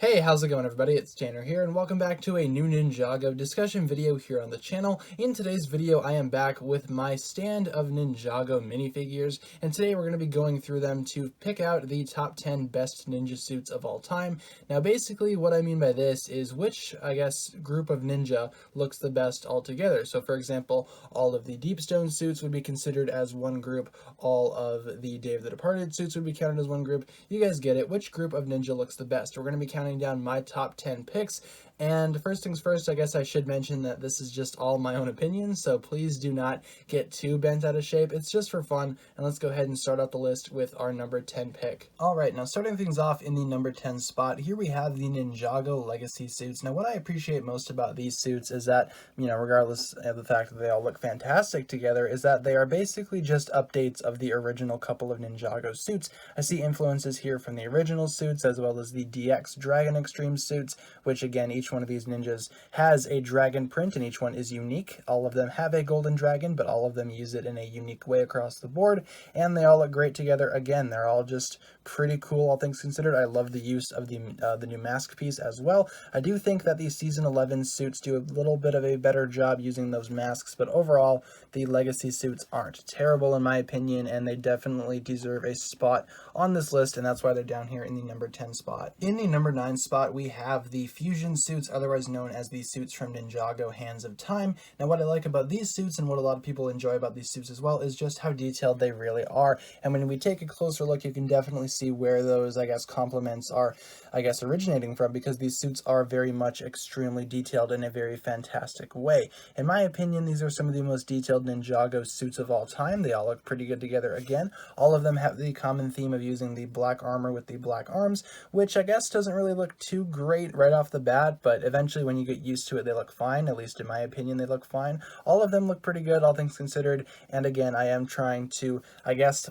Hey, how's it going everybody? It's Tanner here and welcome back to a new Ninjago discussion video here on the channel. In today's video I am back with my stand of Ninjago minifigures, and today we're going to be going through them to pick out the top 10 best ninja suits of all time. Now basically what I mean by this is which, group of ninja looks the best altogether. So for example, all of the Deepstone suits would be considered as one group, all of the Day of the Departed suits would be counted as one group. You guys get it. Which group of ninja looks the best? We're going to be counting down my top 10 picks. And first things first, I guess I should mention that this is just all my own opinions, so please do not get too bent out of shape. It's just for fun, and let's go ahead and start out the list with our number 10 pick. Alright, now starting things off in the number 10 spot, here we have the Ninjago Legacy suits. Now what I appreciate most about these suits is that, regardless of the fact that they all look fantastic together, is that they are basically just updates of the original couple of Ninjago suits. I see influences here from the original suits as well as the DX Dragon Extreme suits, which again, each one of these ninjas has a dragon print and each one is unique. All of them have a golden dragon, but all of them use it in a unique way across the board, and they all look great together. Again, they're all just pretty cool, all things considered. I love the use of the new mask piece as well. I do think that these Season 11 suits do a little bit of a better job using those masks, but overall, the Legacy suits aren't terrible in my opinion, and they definitely deserve a spot on this list, and that's why they're down here in the number 10 spot. In the number 9 spot, we have the Fusion suits, otherwise known as the suits from Ninjago Hands of Time. Now what I like about these suits, and what a lot of people enjoy about these suits as well, is just how detailed they really are. And when we take a closer look, you can definitely see where those, compliments are, originating from, because these suits are very much extremely detailed in a very fantastic way. In my opinion, these are some of the most detailed Ninjago suits of all time. They all look pretty good together again. All of them have the common theme of using the black armor with the black arms, which I guess doesn't really look too great right off the bat, but eventually when you get used to it, they look fine. At least in my opinion, they look fine. All of them look pretty good, all things considered, and again, I am trying to,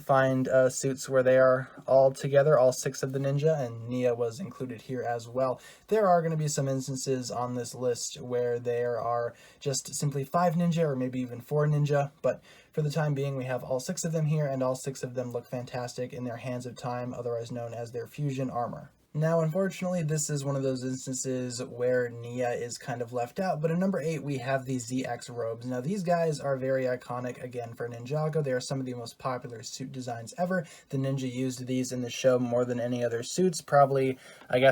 find suits where they are all together, all 6 of the ninja, and Nia was included here as well. There are going to be some instances on this list where there are just simply 5 ninja, or maybe even 4 ninja, but for the time being, we have all 6 of them here, and all 6 of them look fantastic in their Hands of Time, otherwise known as their fusion armor. Now, unfortunately, this is one of those instances where Nia is kind of left out, but at number 8, we have the ZX robes. Now, these guys are very iconic, again, for Ninjago. They are some of the most popular suit designs ever. The ninja used these in the show more than any other suits, probably,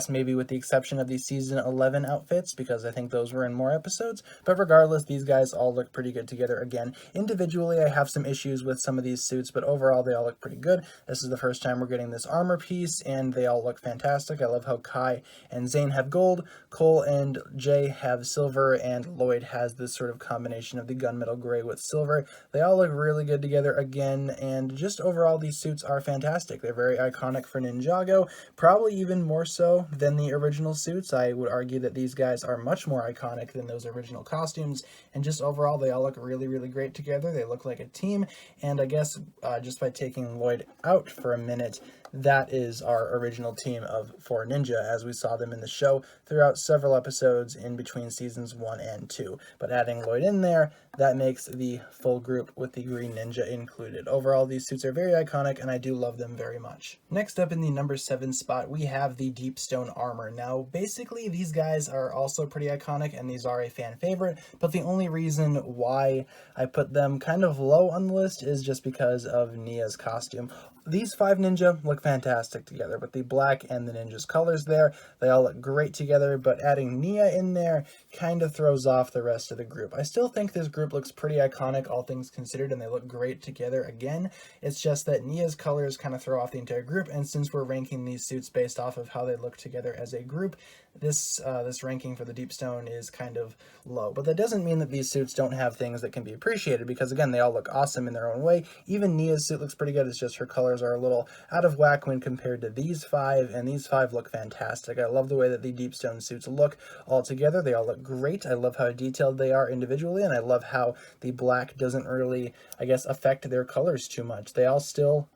maybe with the exception of the Season 11 outfits, because I think those were in more episodes. But regardless, these guys all look pretty good together. Again, individually, I have some issues with some of these suits, but overall, they all look pretty good. This is the first time we're getting this armor piece, and they all look fantastic. I love how Kai and Zane have gold, Cole and Jay have silver, and Lloyd has this sort of combination of the gunmetal gray with silver. They all look really good together again, and just overall these suits are fantastic. They're very iconic for Ninjago, probably even more so than the original suits. I would argue that these guys are much more iconic than those original costumes, and just overall they all look really, really great together. They look like a team, and I guess just by taking Lloyd out for a minute, that is our original team of 4 ninja, as we saw them in the show throughout several episodes in between seasons 1 and 2. But adding Lloyd in there, that makes the full group with the green ninja included. Overall, these suits are very iconic, and I do love them very much. Next up in the number 7 spot, we have the Deepstone armor. Now, basically, these guys are also pretty iconic, and these are a fan favorite, but the only reason why I put them kind of low on the list is just because of Nia's costume. These 5 ninja look fantastic together, with the black and the ninja's colors there. They all look great together, but adding Nia in there kind of throws off the rest of the group. I still think this group looks pretty iconic, all things considered, and they look great together again. It's just that Nia's colors kind of throw off the entire group, and since we're ranking these suits based off of how they look together as a group, this ranking for the Deepstone is kind of low. But that doesn't mean that these suits don't have things that can be appreciated, because again, they all look awesome in their own way. Even Nia's suit looks pretty good. It's just her colors are a little out of whack when compared to these 5, and these 5 look fantastic. I love the way that the Deepstone suits look all together. They all look great. I love how detailed they are individually, and I love how the black doesn't really, affect their colors too much. They all still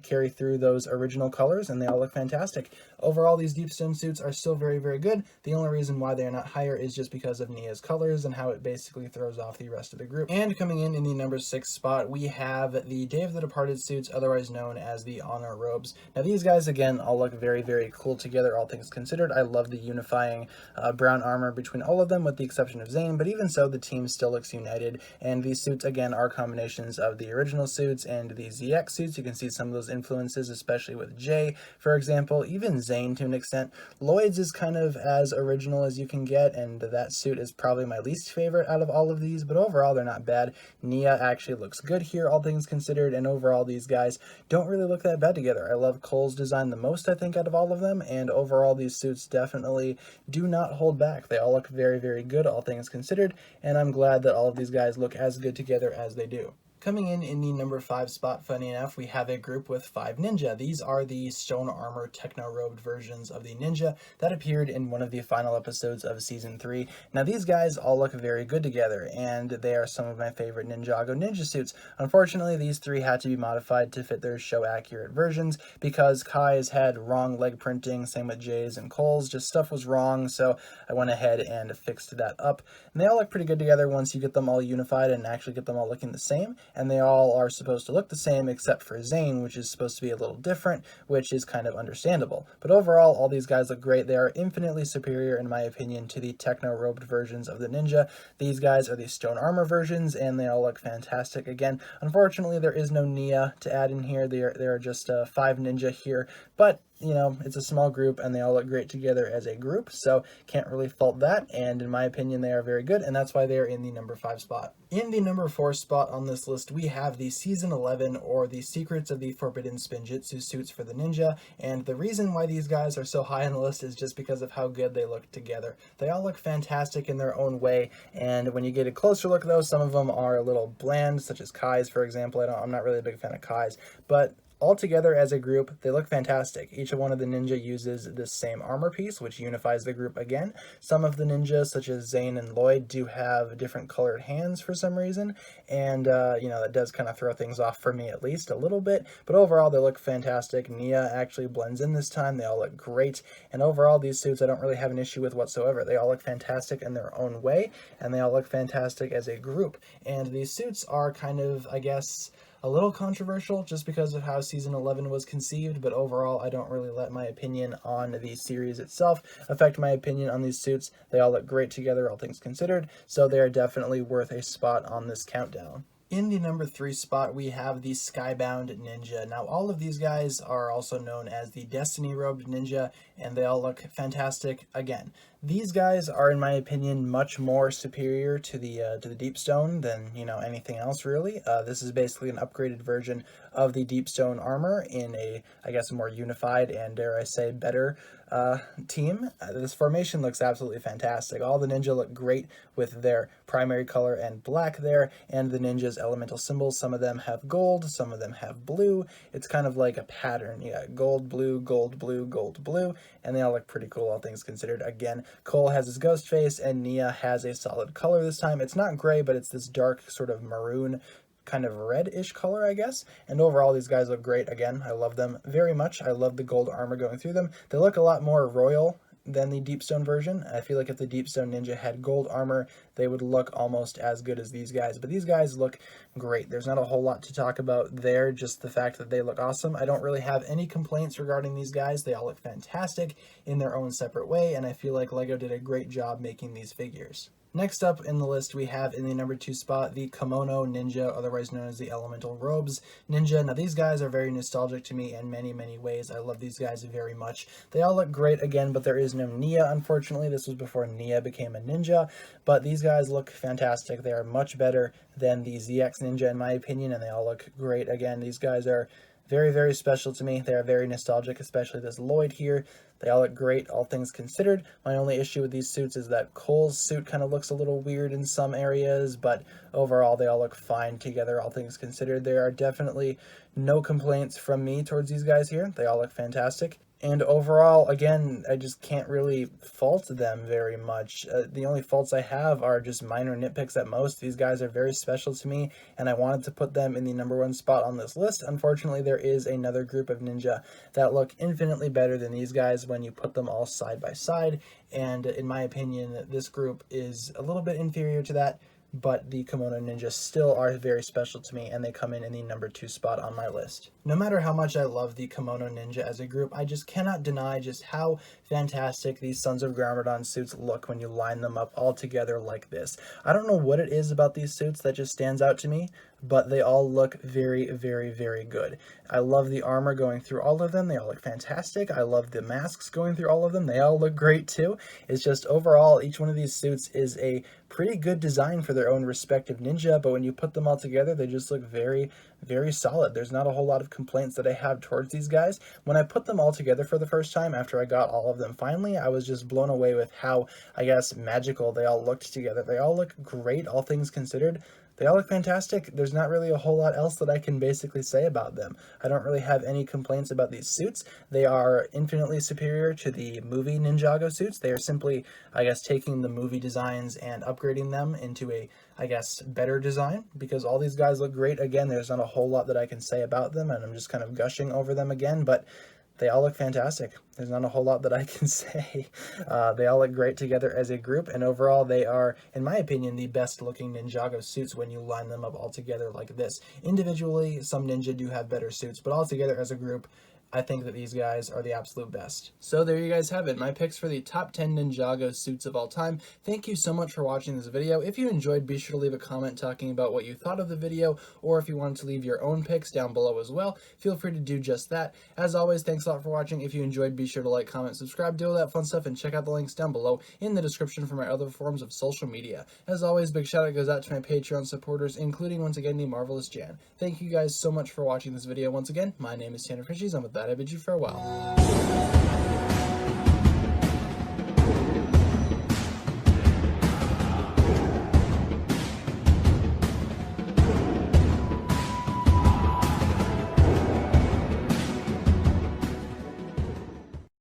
carry through those original colors, and they all look fantastic. Overall, these deep stone suits are still very, very good. The only reason why they are not higher is just because of Nia's colors and how it basically throws off the rest of the group. And coming in the number 6 spot, we have the Day of the Departed suits, otherwise known as the Honor Robes. Now these guys, again, all look very, very cool together, all things considered. I love the unifying brown armor between all of them, with the exception of Zane, but even so, the team still looks united. And these suits, again, are combinations of the original suits and the ZX suits. You can see some of those influences, especially with Jay, for example, even Zane to an extent. Lloyd's is kind of as original as you can get, and that suit is probably my least favorite out of all of these, but overall they're not bad. Nia actually looks good here, all things considered, and overall these guys don't really look that bad together. I love Cole's design the most, I think, out of all of them, and overall these suits definitely do not hold back. They all look very, very good, all things considered, and I'm glad that all of these guys look as good together as they do. Coming in the number 5 spot, funny enough, we have a group with 5 Ninja. These are the stone armor techno-robed versions of the Ninja that appeared in one of the final episodes of Season 3. Now these guys all look very good together, and they are some of my favorite Ninjago ninja suits. Unfortunately, these 3 had to be modified to fit their show-accurate versions because Kai's had wrong leg printing, same with Jay's and Cole's, just stuff was wrong, so I went ahead and fixed that up. And they all look pretty good together once you get them all unified and actually get them all looking the same. And they all are supposed to look the same except for Zane, which is supposed to be a little different, which is kind of understandable. But overall, all these guys look great. They are infinitely superior, in my opinion, to the techno-robed versions of the Ninja. These guys are the stone armor versions, and they all look fantastic. Again, unfortunately, there is no Nia to add in here. There are just 5 Ninja here, but you know, it's a small group and they all look great together as a group, so can't really fault that, and in my opinion they are very good, and that's why they are in the number 5 spot. In the number 4 spot on this list, we have the Season 11 or the Secrets of the Forbidden Spinjitzu suits for the Ninja, and the reason why these guys are so high on the list is just because of how good they look together. They all look fantastic in their own way, and when you get a closer look though, some of them are a little bland, such as Kai's, for example. I'm not really a big fan of Kai's, but altogether as a group, they look fantastic. Each one of the Ninja uses this same armor piece, which unifies the group again. Some of the Ninjas, such as Zane and Lloyd, do have different colored hands for some reason, and you know, that does kind of throw things off for me at least a little bit, but overall they look fantastic. Nia actually blends in this time. They all look great, and overall these suits I don't really have an issue with whatsoever. They all look fantastic in their own way, and they all look fantastic as a group. And these suits are kind of, I guess, a little controversial just because of how Season 11 was conceived, but overall I don't really let my opinion on the series itself affect my opinion on these suits. They all look great together, all things considered, so they are definitely worth a spot on this countdown. In the number 3 spot, we have the Skybound Ninja. Now, all of these guys are also known as the Destiny Robed Ninja, and they all look fantastic again. These guys are, in my opinion, much more superior to the Deep Stone than, you know, anything else, really. This is basically an upgraded version of the Deep Stone armor in a, I guess, more unified and, dare I say, better team. This formation looks absolutely fantastic. All the Ninja look great with their primary color and black there, and the Ninja's elemental symbols. Some of them have gold, some of them have blue. It's kind of like a pattern. You got gold, blue, gold, blue, gold, blue, and they all look pretty cool, all things considered. Again, Cole has his ghost face, and Nia has a solid color this time. It's not gray, but it's this dark sort of maroon kind of reddish color, I guess. And overall, these guys look great. Again, I love them very much. I love the gold armor going through them. They look a lot more royal than the Deep Stone version. I feel like if the Deep Stone Ninja had gold armor, they would look almost as good as these guys. But these guys look great. There's not a whole lot to talk about there, just the fact that they look awesome. I don't really have any complaints regarding these guys. They all look fantastic in their own separate way, and I feel like LEGO did a great job making these figures. Next up in the list, we have in the number 2 spot, the Kimono Ninja, otherwise known as the Elemental Robes Ninja. Now, these guys are very nostalgic to me in many, many ways. I love these guys very much. They all look great again, but there is no Nia, unfortunately. This was before Nia became a ninja, but these guys look fantastic. They are much better than the ZX Ninja, in my opinion, and they all look great again. These guys are very, very special to me. They are very nostalgic, especially this Lloyd here. They all look great, all things considered. My only issue with these suits is that Cole's suit kind of looks a little weird in some areas, but overall they all look fine together, all things considered. There are definitely no complaints from me towards these guys here. They all look fantastic. And overall, again, I just can't really fault them very much. The only faults I have are just minor nitpicks at most. These guys are very special to me, and I wanted to put them in the #1 spot on this list. Unfortunately, there is another group of ninja that look infinitely better than these guys when you put them all side by side, and in my opinion, this group is a little bit inferior to that, but the Kimono Ninja still are very special to me, and they come in the #2 spot on my list. No matter how much I love the Kimono Ninja as a group, I just cannot deny just how fantastic these Sons of Garmadon suits look when you line them up all together like this. I don't know what it is about these suits that just stands out to me, but they all look very, very, very good. I love the armor going through all of them. They all look fantastic. I love the masks going through all of them. They all look great too. It's just overall, each one of these suits is a pretty good design for their own respective ninja, but when you put them all together, they just look very, very solid. There's not a whole lot of complaints that I have towards these guys. When I put them all together for the first time, after I got all of them finally, I was just blown away with how, I guess, magical they all looked together. They all look great, all things considered. They all look fantastic. There's not really a whole lot else that I can basically say about them. I don't really have any complaints about these suits. They are infinitely superior to the movie Ninjago suits. They are simply, I guess, taking the movie designs and upgrading them into a, I guess, better design, because all these guys look great. Again, there's not a whole lot that I can say about them, and I'm just kind of gushing over them again, but they all look fantastic. There's not a whole lot that I can say. They all look great together as a group, and overall they are, in my opinion, the best looking Ninjago suits when you line them up all together like this. Individually, some ninja do have better suits, but all together as a group, I think that these guys are the absolute best. So there you guys have it, my picks for the top 10 Ninjago suits of all time. Thank you so much for watching this video. If you enjoyed, be sure to leave a comment talking about what you thought of the video, or if you wanted to leave your own picks down below as well, feel free to do just that. As always, thanks a lot for watching. If you enjoyed, be sure to like, comment, subscribe, do all that fun stuff, and check out the links down below in the description for my other forms of social media. As always, big shout out goes out to my Patreon supporters, including once again the Marvelous Jan. Thank you guys so much for watching this video once again. My name is TannerFishies, and with that I bid you farewell.